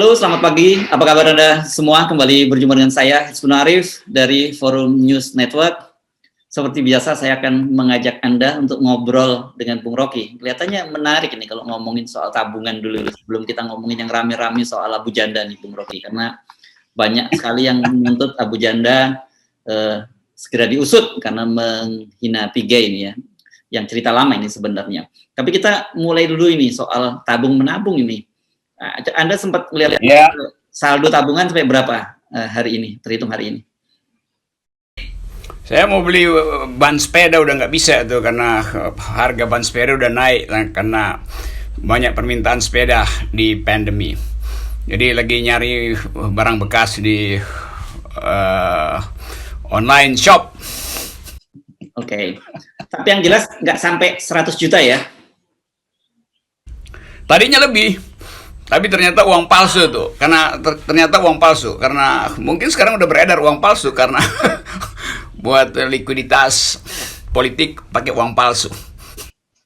Halo, selamat pagi. Apa kabar Anda semua? Kembali berjumpa dengan saya, Hizbun Arif, dari Forum News Network. Seperti biasa, saya akan mengajak Anda untuk ngobrol dengan Bung Rocky. Kelihatannya menarik ini kalau ngomongin soal tabungan dulu, sebelum kita ngomongin yang rame-rame soal Abu Janda nih, Bung Rocky. Karena banyak sekali yang menuntut Abu Janda segera diusut karena menghina Pigay ini ya. Yang cerita lama ini sebenarnya. Tapi kita mulai dulu ini soal tabung-menabung ini. Anda sempat melihat saldo tabungan sampai berapa hari ini, terhitung hari ini? Saya mau beli ban sepeda udah nggak bisa tuh karena harga ban sepeda udah naik karena banyak permintaan sepeda di pandemi. Jadi lagi nyari barang bekas di online shop. Oke. Tapi yang jelas nggak sampai 100 juta ya? Tadinya lebih. Tapi ternyata uang palsu tuh, karena ternyata uang palsu, karena mungkin sekarang udah beredar uang palsu karena buat likuiditas politik pakai uang palsu.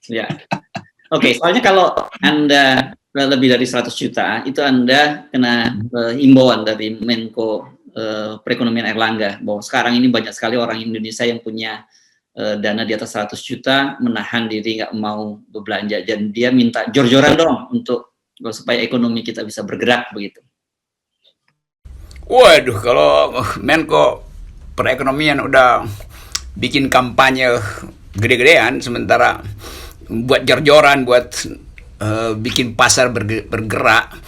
Ya, oke. Soalnya kalau Anda lebih dari 100 juta, itu Anda kena himbauan dari Menko Perekonomian Airlangga bahwa sekarang ini banyak sekali orang Indonesia yang punya dana di atas 100 juta menahan diri nggak mau berbelanja dan dia minta jor-joran dong untuk supaya ekonomi kita bisa bergerak begitu. Waduh, kalau Menko Perekonomian udah bikin kampanye gede-gedean, sementara buat jor-joran, buat bikin pasar bergerak,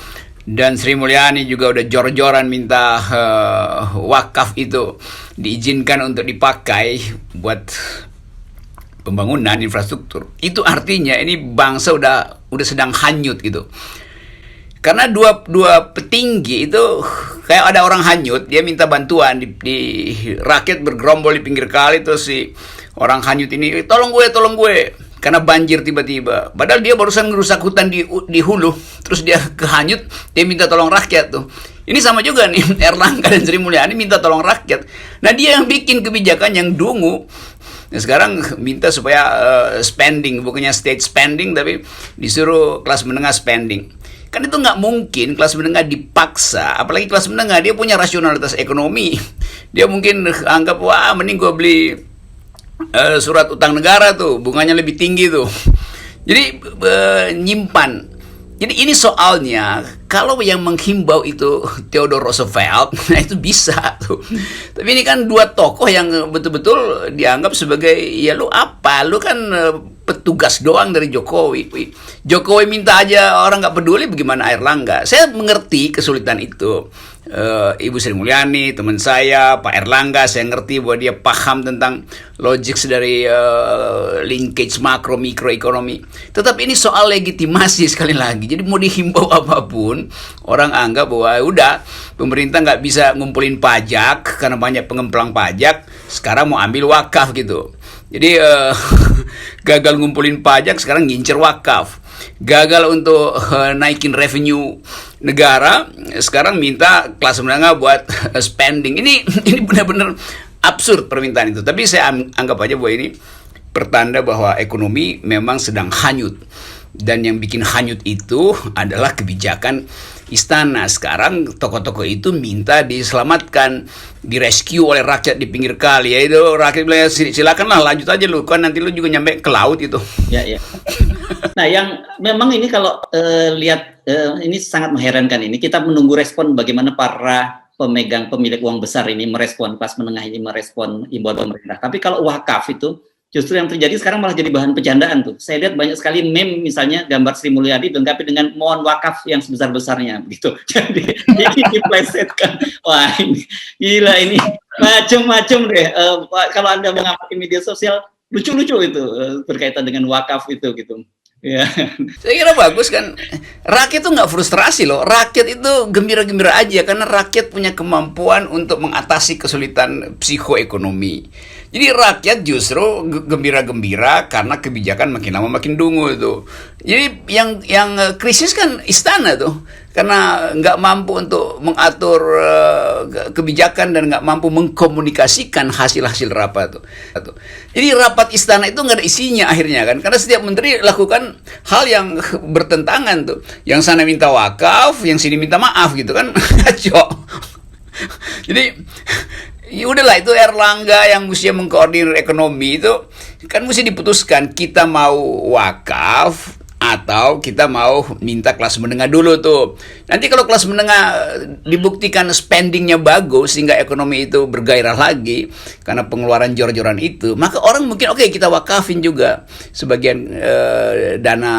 dan Sri Mulyani juga udah jor-joran minta wakaf itu diizinkan untuk dipakai buat pembangunan infrastruktur. Itu artinya ini bangsa udah sedang hanyut gitu. Karena dua petinggi itu kayak ada orang hanyut, dia minta bantuan di rakyat bergerombol di pinggir kali, terus si orang hanyut ini tolong gue karena banjir tiba-tiba. Padahal dia barusan ngerusak hutan di hulu, terus dia kehanyut, dia minta tolong rakyat tuh. Ini sama juga nih, Erlangga dan Sri Mulyani minta tolong rakyat. Nah, dia yang bikin kebijakan yang dungu. Nah, sekarang minta supaya spending, bukannya state spending, tapi disuruh kelas menengah spending. Kan itu nggak mungkin kelas menengah dipaksa, apalagi kelas menengah, dia punya rasionalitas ekonomi. Dia mungkin anggap, wah mending gue beli surat utang negara tuh, bunganya lebih tinggi tuh. Jadi nyimpan. Jadi ini soalnya, kalau yang menghimbau itu Theodore Roosevelt, nah itu bisa tuh. Tapi ini kan dua tokoh yang betul-betul dianggap sebagai, ya lu apa? Lu kan petugas doang dari Jokowi. Jokowi minta aja orang nggak peduli, bagaimana Airlangga? Saya mengerti kesulitan itu. Ibu Sri Mulyani, teman saya, Pak Erlangga, saya ngerti bahwa dia paham tentang logik dari linkage makro mikro ekonomi. Tetapi ini soal legitimasi sekali lagi. Jadi mau dihimbau apapun, orang anggap bahwa udah pemerintah nggak bisa ngumpulin pajak karena banyak pengemplang pajak. Sekarang mau ambil wakaf gitu. Jadi gagal ngumpulin pajak, sekarang ngincer wakaf. Gagal untuk naikin revenue negara, sekarang minta kelas menengah buat spending. Ini benar-benar absurd permintaan itu. Tapi saya anggap aja bahwa ini pertanda bahwa ekonomi memang sedang hanyut. Dan yang bikin hanyut itu adalah kebijakan istana. Sekarang tokoh-tokoh itu minta diselamatkan, direscue oleh rakyat di pinggir kali. Ya itu rakyat bilang, silakanlah lanjut aja lu, kan nanti lu juga nyampe ke laut itu. Ya. Nah, yang memang ini kalau lihat ini sangat mengherankan ini. Kita menunggu respon bagaimana para pemilik uang besar ini merespon, kelas menengah ini merespon imbauan pemerintah. Tapi kalau wakaf itu justru yang terjadi sekarang malah jadi bahan bercandaan tuh. Saya lihat banyak sekali meme, misalnya gambar Sri Mulyani dilengkapi dengan mohon wakaf yang sebesar-besarnya begitu. Jadi ini diplesetkan. Wah, ini gila, ini macam-macam deh. Kalau Anda mengamati media sosial, lucu-lucu itu berkaitan dengan wakaf itu gitu. Ya. Saya kira bagus kan. Rakyat itu nggak frustrasi loh. Rakyat itu gembira-gembira aja karena rakyat punya kemampuan untuk mengatasi kesulitan psikoekonomi. Jadi rakyat justru gembira-gembira karena kebijakan makin lama makin dungu itu. Jadi yang krisis kan istana tuh, karena nggak mampu untuk mengatur kebijakan dan nggak mampu mengkomunikasikan hasil-hasil rapat tuh. Jadi rapat istana itu nggak ada isinya akhirnya kan, karena setiap menteri lakukan hal yang bertentangan tuh. Yang sana minta wakaf, yang sini minta maaf gitu kan, kacau. Jadi ya udahlah, itu Erlangga yang mesti mengkoordinir ekonomi itu kan mesti diputuskan, kita mau wakaf atau kita mau minta kelas menengah dulu tuh. Nanti kalau kelas menengah dibuktikan spendingnya bagus sehingga ekonomi itu bergairah lagi karena pengeluaran jor-joran itu, maka orang mungkin oke, kita wakafin juga sebagian dana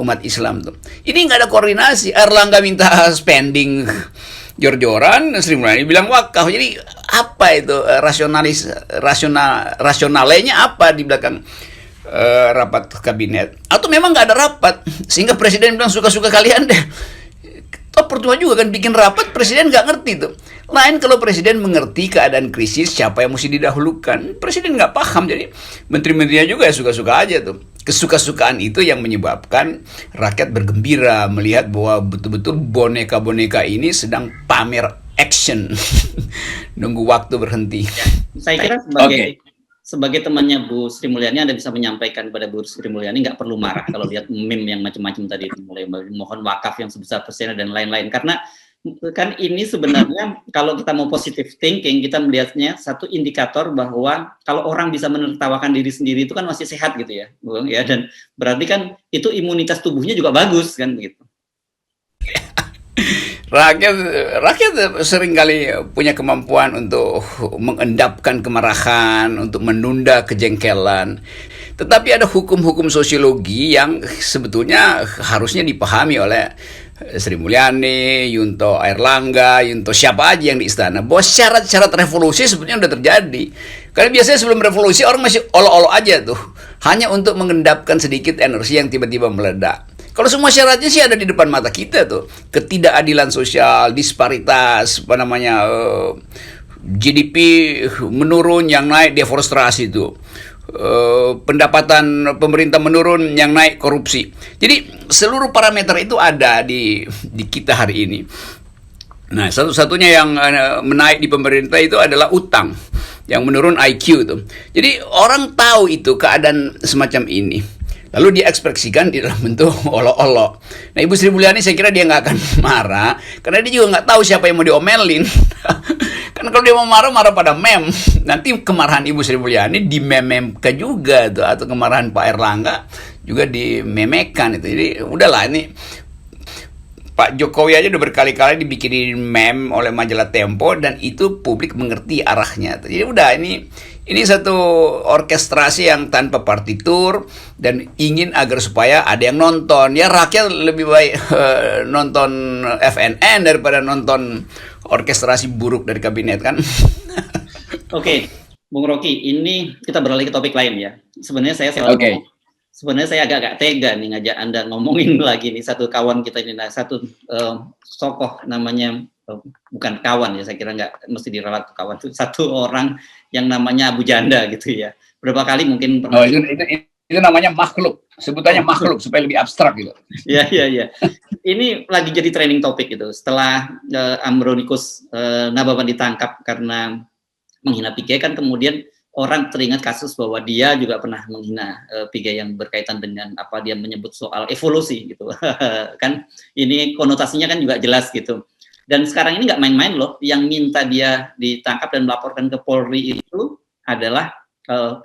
umat Islam tuh. Ini nggak ada koordinasi. Erlangga minta spending jor-joran, Sri Mulyani bilang wakaf. Jadi apa itu rasionalnya apa di belakang rapat kabinet? Atau memang nggak ada rapat sehingga presiden bilang suka-suka kalian deh. Toh percuma juga kan bikin rapat, presiden nggak ngerti tuh. Lain kalau presiden mengerti keadaan krisis, siapa yang mesti didahulukan. Presiden nggak paham, jadi menteri-menterinya juga suka-suka aja tuh. Kesuka-sukaan itu yang menyebabkan rakyat bergembira melihat bahwa betul-betul boneka-boneka ini sedang pamer action. Nunggu waktu berhenti. Saya kira sebagai temannya Bu Sri Mulyani, Anda bisa menyampaikan pada Bu Sri Mulyani nggak perlu marah kalau lihat meme yang macam-macam tadi, mulai mohon wakaf yang sebesar persen dan lain-lain. Karena kan ini sebenarnya kalau kita mau positive thinking, kita melihatnya satu indikator bahwa kalau orang bisa menertawakan diri sendiri itu kan masih sehat gitu ya, Bung, ya, dan berarti kan itu imunitas tubuhnya juga bagus kan begitu. Rakyat seringkali punya kemampuan untuk mengendapkan kemarahan, untuk menunda kejengkelan. Tetapi ada hukum-hukum sosiologi yang sebetulnya harusnya dipahami oleh Sri Mulyani, Yunto Airlangga, Yunto siapa aja yang di istana, bahwa syarat-syarat revolusi sebetulnya udah terjadi. Karena biasanya sebelum revolusi orang masih olo-olo aja tuh, hanya untuk mengendapkan sedikit energi yang tiba-tiba meledak. Kalau semua syaratnya sih ada di depan mata kita tuh, ketidakadilan sosial, disparitas, GDP menurun, yang naik deforestasi tuh, pendapatan pemerintah menurun, yang naik korupsi. Jadi seluruh parameter itu ada di kita hari ini. Nah, satu-satunya yang menaik di pemerintah itu adalah utang, yang menurun IQ tuh. Jadi orang tahu itu keadaan semacam ini, lalu diekspresikan di dalam bentuk olo-olo. Nah, Ibu Sri Mulyani saya kira dia nggak akan marah, karena dia juga nggak tahu siapa yang mau diomelin. Kan kalau dia mau marah pada meme, nanti kemarahan Ibu Sri Mulyani dimememkan juga tuh, atau kemarahan Pak Erlangga juga dimemekan itu. Jadi udahlah, ini Pak Jokowi aja udah berkali-kali dibikinin meme oleh majalah Tempo dan itu publik mengerti arahnya. Jadi udah, ini satu orkestrasi yang tanpa partitur dan ingin agar supaya ada yang nonton. Ya rakyat lebih baik nonton FNN daripada nonton orkestrasi buruk dari kabinet kan. Oke, Bung Rocky, ini kita beralih ke topik lain ya. Sebenarnya saya agak-agak tega nih ngajak Anda ngomongin lagi nih satu kawan kita ini, satu tokoh namanya, bukan kawan ya, saya kira nggak mesti diralat kawan, itu satu orang yang namanya Abu Janda gitu ya. Berapa kali mungkin pernah. Itu namanya makhluk, sebutannya makhluk supaya lebih abstrak gitu. Iya. Ini lagi jadi trending topik gitu. Setelah Ambronikus Nababan ditangkap karena menghina Pike, kan kemudian orang teringat kasus bahwa dia juga pernah menghina Pike yang berkaitan dengan apa dia menyebut soal evolusi gitu. Kan ini konotasinya kan juga jelas gitu. Dan sekarang ini nggak main-main loh, yang minta dia ditangkap dan melaporkan ke Polri itu adalah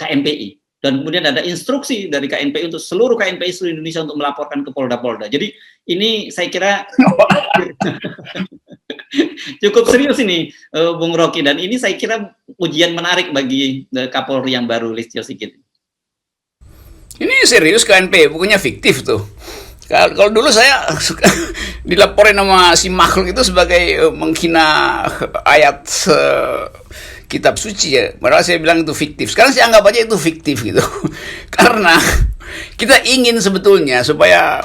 KNPI. Dan kemudian ada instruksi dari KNPI untuk seluruh KNPI seluruh Indonesia untuk melaporkan ke Polda-Polda. Jadi ini saya kira cukup serius ini, Bung Rocky. Dan ini saya kira ujian menarik bagi Kapolri yang baru, Listio Sigit. Ini serius KNPI, bukannya fiktif tuh. Kalau dulu saya dilaporin sama si makhluk itu sebagai menghina ayat kitab suci ya. Padahal saya bilang itu fiktif. Sekarang saya anggap aja itu fiktif gitu. Karena kita ingin sebetulnya supaya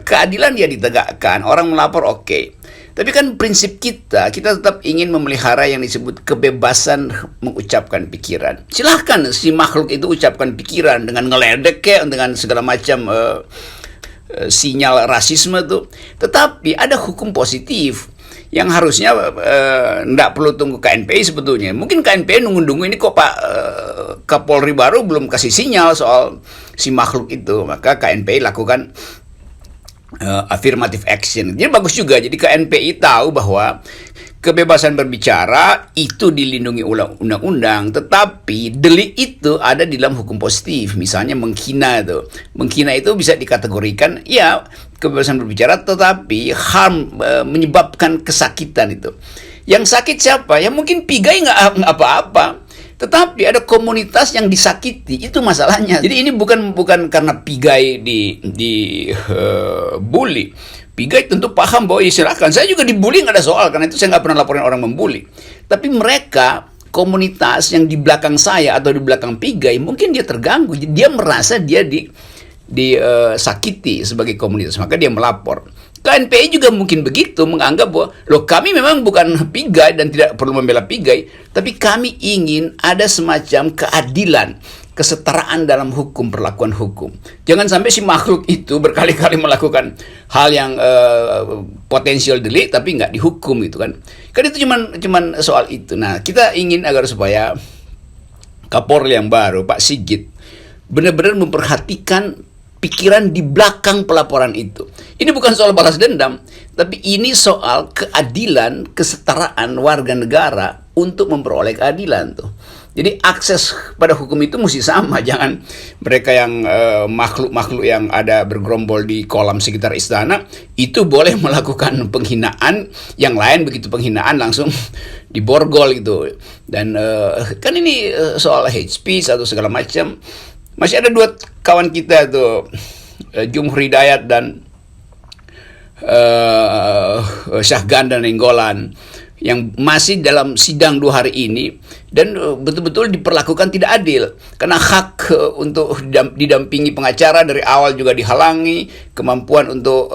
keadilan dia ditegakkan. Orang melapor oke. Tapi kan prinsip kita tetap ingin memelihara yang disebut kebebasan mengucapkan pikiran. Silahkan si makhluk itu ucapkan pikiran dengan ngeledek ya, dengan segala macam sinyal rasisme tuh. Tetapi ada hukum positif yang harusnya nggak perlu tunggu KNPI sebetulnya. Mungkin KNPI nunggu-nunggu ini kok Pak Kapolri baru belum kasih sinyal soal si makhluk itu, maka KNPI lakukan affirmative action. Jadi bagus juga. Jadi KNPI tahu bahwa kebebasan berbicara itu dilindungi oleh undang-undang, tetapi delik itu ada di dalam hukum positif. Misalnya menghina itu. Menghina itu bisa dikategorikan ya kebebasan berbicara, tetapi menyebabkan kesakitan itu. Yang sakit siapa? Ya mungkin pigai nggak apa-apa, tetapi ada komunitas yang disakiti, itu masalahnya. Jadi ini bukan karena pigai di bully. Pigai tentu paham bahwa ya silakan, saya juga dibully, nggak ada soal, karena itu saya nggak pernah laporin orang membuli. Tapi mereka, komunitas yang di belakang saya atau di belakang Pigai, mungkin dia terganggu, dia merasa dia disakiti sebagai komunitas, maka dia melapor. KNPI juga mungkin begitu, menganggap bahwa loh, kami memang bukan Pigai dan tidak perlu membela Pigai, tapi kami ingin ada semacam keadilan, kesetaraan dalam hukum, perlakuan hukum. Jangan sampai si makhluk itu berkali-kali melakukan hal yang potensial delik tapi nggak dihukum gitu kan. Kan itu cuman soal itu. Nah, kita ingin agar supaya Kapolri yang baru, Pak Sigit, benar-benar memperhatikan pikiran di belakang pelaporan itu. Ini bukan soal balas dendam, tapi ini soal keadilan, kesetaraan warga negara untuk memperoleh keadilan tuh. Jadi akses pada hukum itu mesti sama, jangan mereka yang makhluk-makhluk yang ada bergerombol di kolam sekitar istana itu boleh melakukan penghinaan, yang lain begitu penghinaan langsung diborgol gitu. Dan kan ini soal hate speech atau segala macam. Masih ada dua kawan kita tuh, Jumhur Hidayat dan Syahgan dan Nenggolan, yang masih dalam sidang 2 hari ini dan betul-betul diperlakukan tidak adil karena hak untuk didampingi pengacara dari awal juga dihalangi, kemampuan untuk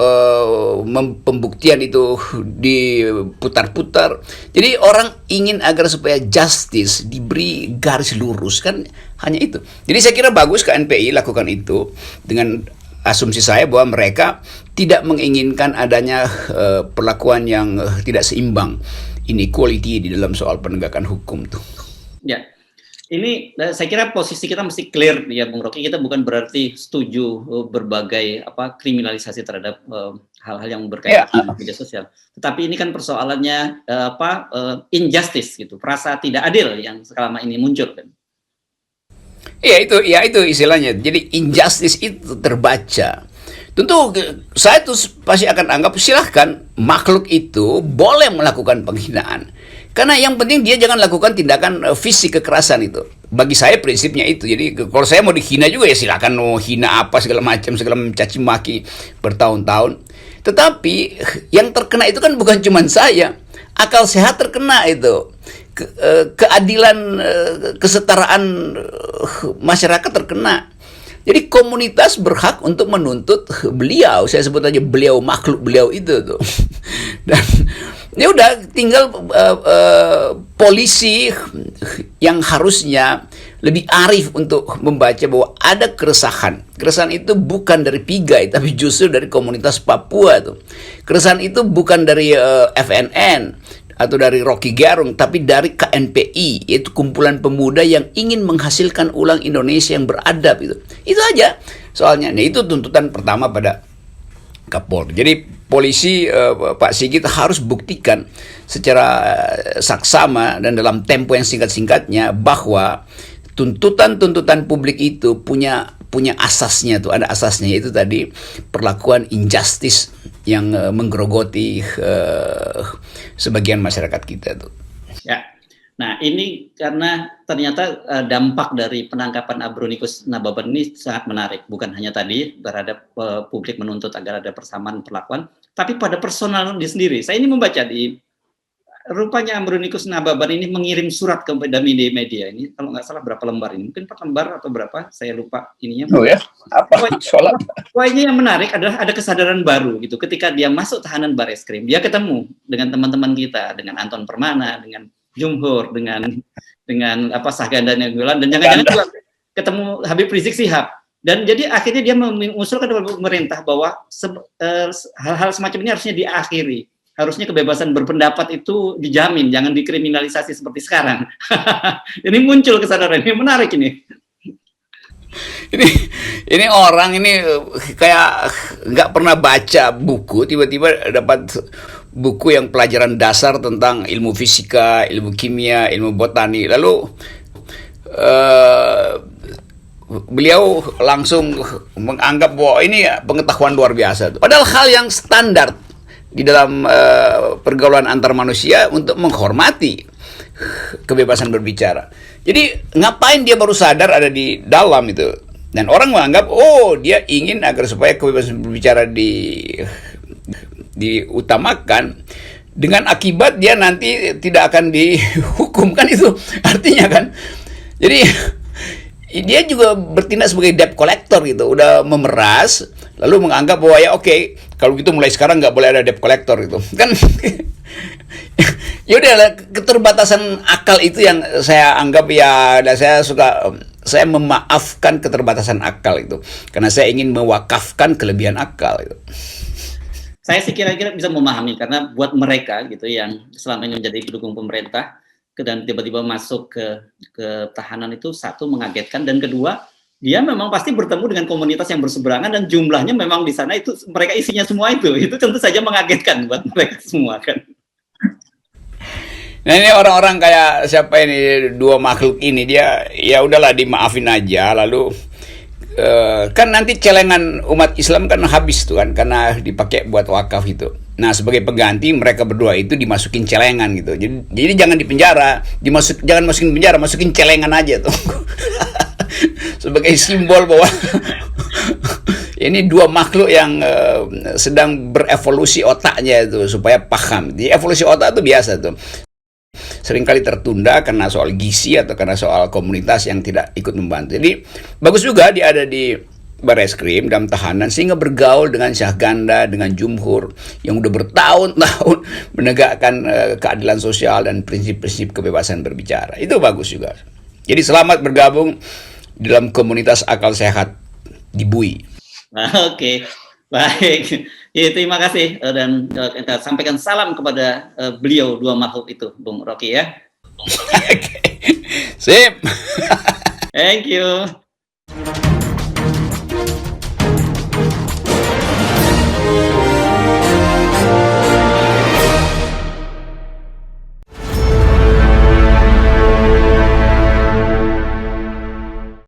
pembuktian itu diputar-putar. Jadi orang ingin agar supaya justice diberi garis lurus, kan hanya itu. Jadi saya kira bagus KNPI lakukan itu dengan asumsi saya bahwa mereka tidak menginginkan adanya perlakuan yang tidak seimbang, inequality di dalam soal penegakan hukum tuh. Ya, ini saya kira posisi kita mesti clear ya, Bung Rocky. Kita bukan berarti setuju berbagai kriminalisasi terhadap hal-hal yang berkaitan dengan media sosial. Tetapi ini kan persoalannya injustice gitu, perasa tidak adil yang selama ini muncul kan. Iya itu istilahnya. Jadi injustice itu terbaca. Tentu saya tuh pasti akan anggap silahkan makhluk itu boleh melakukan penghinaan. Karena yang penting dia jangan lakukan tindakan fisik kekerasan itu. Bagi saya prinsipnya itu. Jadi kalau saya mau dihina juga ya silahkan mau hina apa segala macam, segala mencaci maki bertahun-tahun. Tetapi yang terkena itu kan bukan cuma saya. Akal sehat terkena itu. Keadilan, kesetaraan masyarakat terkena. Jadi komunitas berhak untuk menuntut beliau, saya sebut aja beliau, makhluk beliau itu tuh. Dan ya udah tinggal polisi yang harusnya lebih arif untuk membaca bahwa ada keresahan. Keresahan itu bukan dari Pigai, tapi justru dari komunitas Papua tuh. Keresahan itu bukan dari FNN atau dari Rocky Gerung, tapi dari KNPI, yaitu kumpulan pemuda yang ingin menghasilkan ulang Indonesia yang beradab itu. Itu aja soalnya. Nah, itu tuntutan pertama pada Kapolri. Jadi polisi Pak Sigit harus buktikan secara saksama dan dalam tempo yang singkat-singkatnya bahwa tuntutan-tuntutan publik itu punya asasnya tuh, ada asasnya, yaitu tadi perlakuan injustice yang menggerogoti sebagian masyarakat kita tuh. Ya. Nah, ini karena ternyata dampak dari penangkapan Ambronikus Nababan ini sangat menarik, bukan hanya tadi terhadap publik menuntut agar ada persamaan perlakuan, tapi pada personal dia sendiri. Saya ini membaca di rupanya Ambronikus Nababan ini mengirim surat kepada media ini, kalau nggak salah berapa lembar ini, mungkin 4 lembar atau berapa, saya lupa ininya. Oh ya, apa soal? Poinnya yang menarik adalah ada kesadaran baru gitu, ketika dia masuk tahanan Bareskrim, dia ketemu dengan teman-teman kita, dengan Anton Permana, dengan Jumhur, dengan Syahgan dan Nenggolan, dan jangan-jangan juga ketemu Habib Rizik Sihab. Dan jadi akhirnya dia mengusulkan kepada pemerintah bahwa hal-hal semacam ini harusnya diakhiri, harusnya kebebasan berpendapat itu dijamin, jangan dikriminalisasi seperti sekarang. Ini muncul kesadaran, ini menarik ini. ini ini orang ini kayak nggak pernah baca buku, tiba-tiba dapat buku yang pelajaran dasar tentang ilmu fisika, ilmu kimia, ilmu botani, lalu beliau langsung menganggap bahwa ini pengetahuan luar biasa. Padahal hal yang standar di dalam pergaulan antar manusia untuk menghormati kebebasan berbicara. Jadi ngapain dia baru sadar ada di dalam itu? Dan orang menganggap, oh dia ingin agar supaya kebebasan berbicara diutamakan, dengan akibat dia nanti tidak akan dihukum, kan itu artinya kan. Jadi dia juga bertindak sebagai debt collector gitu, udah memeras, lalu menganggap bahwa ya oke, kalau gitu mulai sekarang nggak boleh ada debt collector gitu kan. Ya udah, keterbatasan akal itu yang saya anggap ya, dan saya memaafkan keterbatasan akal itu karena saya ingin mewakafkan kelebihan akal itu. Saya sih kira-kira bisa memahami, karena buat mereka gitu yang selama ini menjadi pendukung pemerintah dan tiba-tiba masuk ke tahanan itu, satu mengagetkan, dan kedua dia memang pasti bertemu dengan komunitas yang berseberangan dan jumlahnya memang di sana itu mereka isinya semua itu tentu saja mengagetkan buat mereka semua kan. Nah ini orang-orang kayak siapa ini, dua makhluk ini, dia ya udahlah dimaafin aja, lalu kan nanti celengan umat Islam kan habis tuh kan, karena dipakai buat wakaf itu. Nah sebagai pengganti mereka berdua itu dimasukin celengan gitu. Jadi jangan dipenjara, jangan masukin penjara, masukin celengan aja tuh. Sebagai simbol bahwa ini dua makhluk yang sedang berevolusi otaknya itu supaya paham. Di evolusi otak itu biasa tuh, seringkali tertunda karena soal gizi atau karena soal komunitas yang tidak ikut membantu. Jadi bagus juga dia ada di Bareskrim dalam tahanan, sehingga bergaul dengan Syahganda, dengan Jumhur yang udah bertahun-tahun menegakkan keadilan sosial dan prinsip-prinsip kebebasan berbicara. Itu bagus juga. Jadi selamat bergabung dalam komunitas akal sehat di BUI. Oke, baik. Ya, terima kasih, dan kita sampaikan salam kepada beliau dua makhluk itu, Bung Rocky ya. Oke. Sip. Thank you.